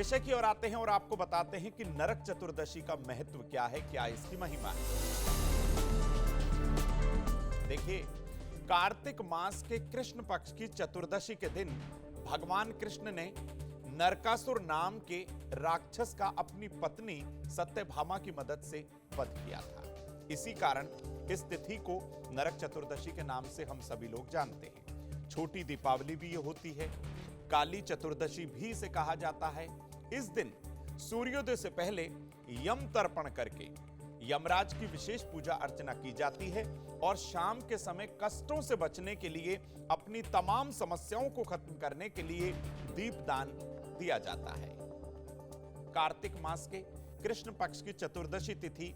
विषय की ओर आते हैं और आपको बताते हैं कि नरक चतुर्दशी का महत्व क्या है, क्या इसकी महिमा है। देखिए, कार्तिक मास के कृष्ण पक्ष की चतुर्दशी के दिन भगवान कृष्ण ने नरकासुर नाम के राक्षस का अपनी पत्नी सत्यभामा की मदद से वध किया था। इसी कारण इस तिथि को नरक चतुर्दशी के नाम से हम सभी लोग जानते हैं। छोटी दीपावली भी ये होती है, काली चतुर्दशी भी इसे कहा जाता है। इस दिन सूर्योदय से पहले यम तर्पण करके यमराज की विशेष पूजा अर्चना की जाती है और शाम के समय कष्टों से बचने के लिए, अपनी तमाम समस्याओं को खत्म करने के लिए दीपदान दिया जाता है। कार्तिक मास के कृष्ण पक्ष की चतुर्दशी तिथि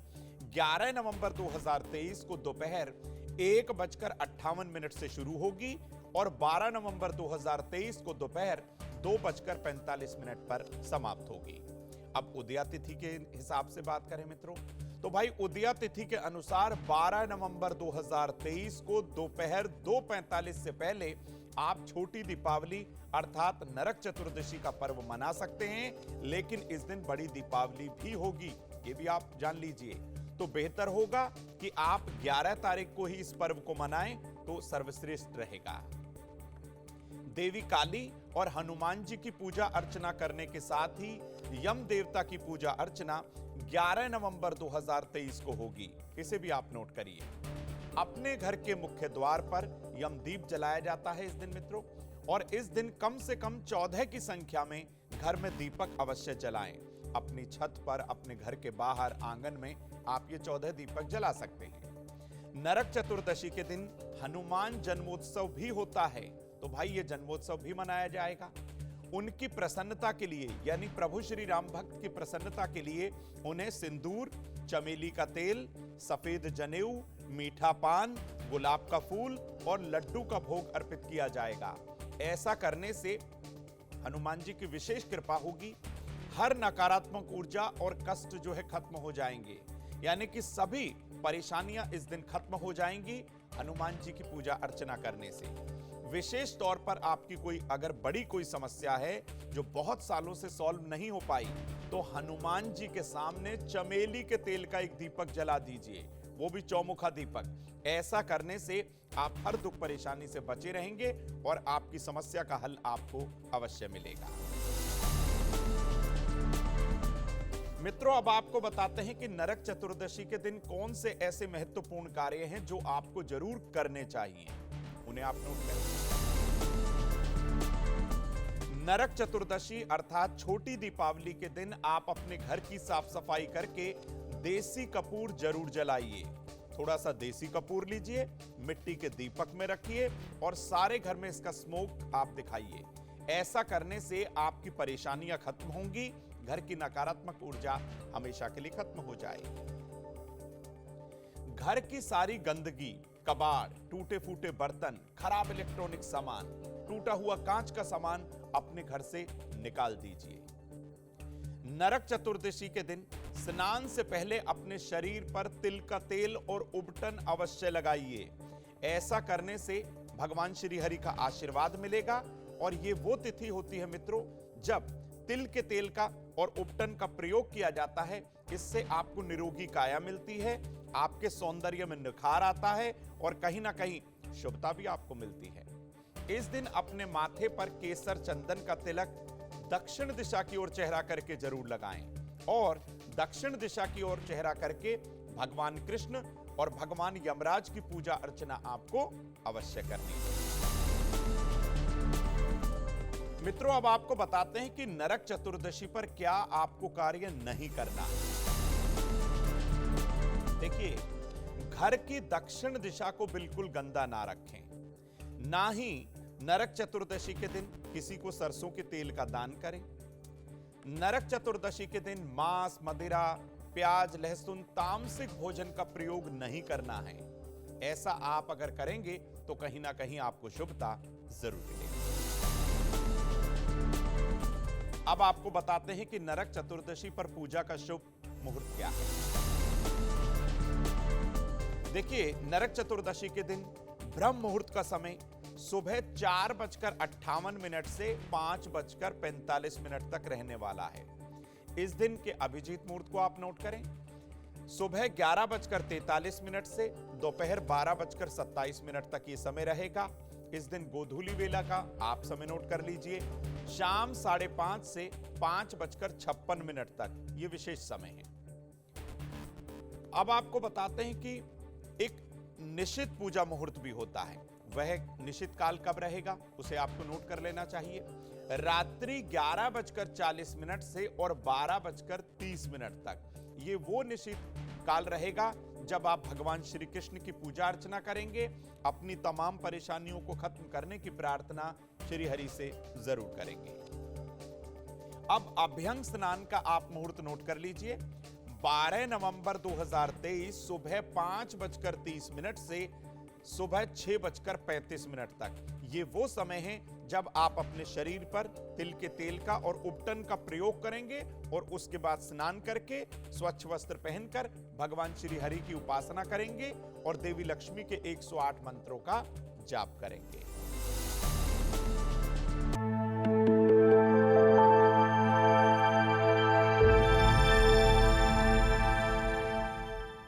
11 नवंबर 2023 को दोपहर 1:58 से शुरू होगी और 12 नवंबर 2023 को दोपहर 2:45 पर समाप्त होगी। अब उदया तिथि के हिसाब से बात करें मित्रों, तो भाई उदया तिथि के अनुसार 12 नवंबर 2023 को दोपहर 2:45 से पहले आप छोटी दीपावली अर्थात नरक चतुर्दशी का पर्व मना सकते हैं, लेकिन इस दिन बड़ी दीपावली भी होगी, ये भी आप जान लीजिए। तो बेहतर होगा कि आप 11 तारीख को ही इस पर्व को मनाएं तो सर्वश्रेष्ठ रहेगा। देवी काली और हनुमान जी की पूजा अर्चना करने के साथ ही यम देवता की पूजा अर्चना 11 नवंबर 2023 को होगी, इसे भी आप नोट करिए। अपने घर के मुख्य द्वार पर यमदीप जलाया जाता है इस दिन मित्रों, और इस दिन कम से कम 14 की संख्या में घर में दीपक अवश्य जलाएं। अपनी छत पर, अपने घर के बाहर आंगन में आप ये 14 दीपक जला सकते हैं। नरक चतुर्दशी के दिन हनुमान जन्मोत्सव भी होता है, तो भाई ये जन्मोत्सव भी मनाया जाएगा। उनकी प्रसन्नता के लिए, यानी प्रभु श्री राम भक्त की प्रसन्नता के लिए उन्हें सिंदूर, चमेली का तेल, सफेद जनेऊ, मीठा पान, गुलाब का फूल और लड्डू का भोग अर्पित किया जाएगा। ऐसा करने से हनुमान जी की विशेष कृपा होगी। हर नकारात्मक ऊर्जा और कष्ट जो है खत्म हो जाएंगे, यानी कि सभी परेशानियां इस दिन खत्म हो जाएंगी हनुमान जी की पूजा अर्चना करने से। विशेष तौर पर आपकी कोई अगर बड़ी कोई समस्या है जो बहुत सालों से सॉल्व नहीं हो पाई, तो हनुमान जी के सामने चमेली के तेल का एक दीपक जला दीजिए, वो भी चौमुखा दीपक। ऐसा करने से आप हर दुख परेशानी से बचे रहेंगे और आपकी समस्या का हल आपको अवश्य मिलेगा। मित्रों, अब आपको बताते हैं कि नरक चतुर्दशी के दिन कौन से ऐसे महत्वपूर्ण कार्य हैं जो आपको जरूर करने चाहिए, उन्हें आप नोट करें। नरक चतुर्दशी अर्थात छोटी दीपावली के दिन आप अपने घर की साफ सफाई करके देसी कपूर जरूर जलाइए। थोड़ा सा देसी कपूर लीजिए, मिट्टी के दीपक में रखिए और सारे घर में इसका स्मोक आप दिखाइए। ऐसा करने से आपकी परेशानियां खत्म होंगी, घर की नकारात्मक ऊर्जा हमेशा के लिए खत्म हो जाएगी। घर की सारी गंदगी, कबाड़, टूटे फूटे बर्तन, खराब इलेक्ट्रॉनिक सामान, टूटा हुआ कांच का सामान अपने घर से निकाल दीजिए। नरक चतुर्दशी के दिन स्नान से पहले अपने शरीर पर तिल का तेल और उबटन अवश्य लगाइए। ऐसा करने से भगवान श्री हरि का आशीर्वाद मिलेगा और ये वो तिथि होती है मित्रों जब तिल के तेल का और उबटन का प्रयोग किया जाता है। इससे आपको निरोगी काया मिलती है, आपके सौंदर्य में निखार आता है और कहीं ना कहीं शुभता भी आपको मिलती है। इस दिन अपने माथे पर केसर चंदन का तिलक दक्षिण दिशा की ओर चेहरा करके जरूर लगाएं और दक्षिण दिशा की ओर चेहरा करके भगवान कृष्ण और भगवान यमराज की पूजा अर्चना आपको अवश्य करनी है। मित्रों, अब आपको बताते हैं कि नरक चतुर्दशी पर क्या आपको कार्य नहीं करना है। देखिए, घर की दक्षिण दिशा को बिल्कुल गंदा ना रखें, ना ही नरक चतुर्दशी के दिन किसी को सरसों के तेल का दान करें। नरक चतुर्दशी के दिन मांस, मदिरा, प्याज, लहसुन, तामसिक भोजन का प्रयोग नहीं करना है। ऐसा आप अगर करेंगे तो कहीं ना कहीं आपको शुभता जरूर मिलेगी। अब आपको बताते हैं कि नरक चतुर्दशी पर पूजा का शुभ मुहूर्त क्या है। देखिए, नरक चतुर्दशी के दिन ब्रह्म मुहूर्त का समय सुबह 4:58 से 5:45 तक रहने वाला है। इस दिन के अभिजीत मुहूर्त को आप नोट करें। सुबह 11:43 से दोपहर 12:27 तक ये समय रहेगा। इस दिन गोधूली वेला का आप समय नोट कर लीजिए। शाम 5:30 से 5:56 तक ये विशेष समय है। अब आपको बताते हैं कि एक निश्चित पूजा मुहूर्त भी होता है। वह निश्चित काल कब रहेगा उसे आपको नोट कर लेना चाहिए। रात्रि 11:40 से और 12:30 तक ये वो निश्चित काल रहेगा जब आप भगवान श्री कृष्ण की पूजा अर्चना करेंगे। अपनी तमाम परेशानियों को खत्म करने की प्रार्थना श्री हरि से जरूर करेंगे। अब अभ्यंग स्नान का आप मुहूर्त नोट कर लीजिए। 12 नवंबर 2023 सुबह 5:30 से सुबह 6:35 तक ये वो समय है जब आप अपने शरीर पर तिल के तेल का और उपटन का प्रयोग करेंगे और उसके बाद स्नान करके स्वच्छ वस्त्र पहनकर भगवान श्री हरि की उपासना करेंगे और देवी लक्ष्मी के 108 मंत्रों का जाप करेंगे।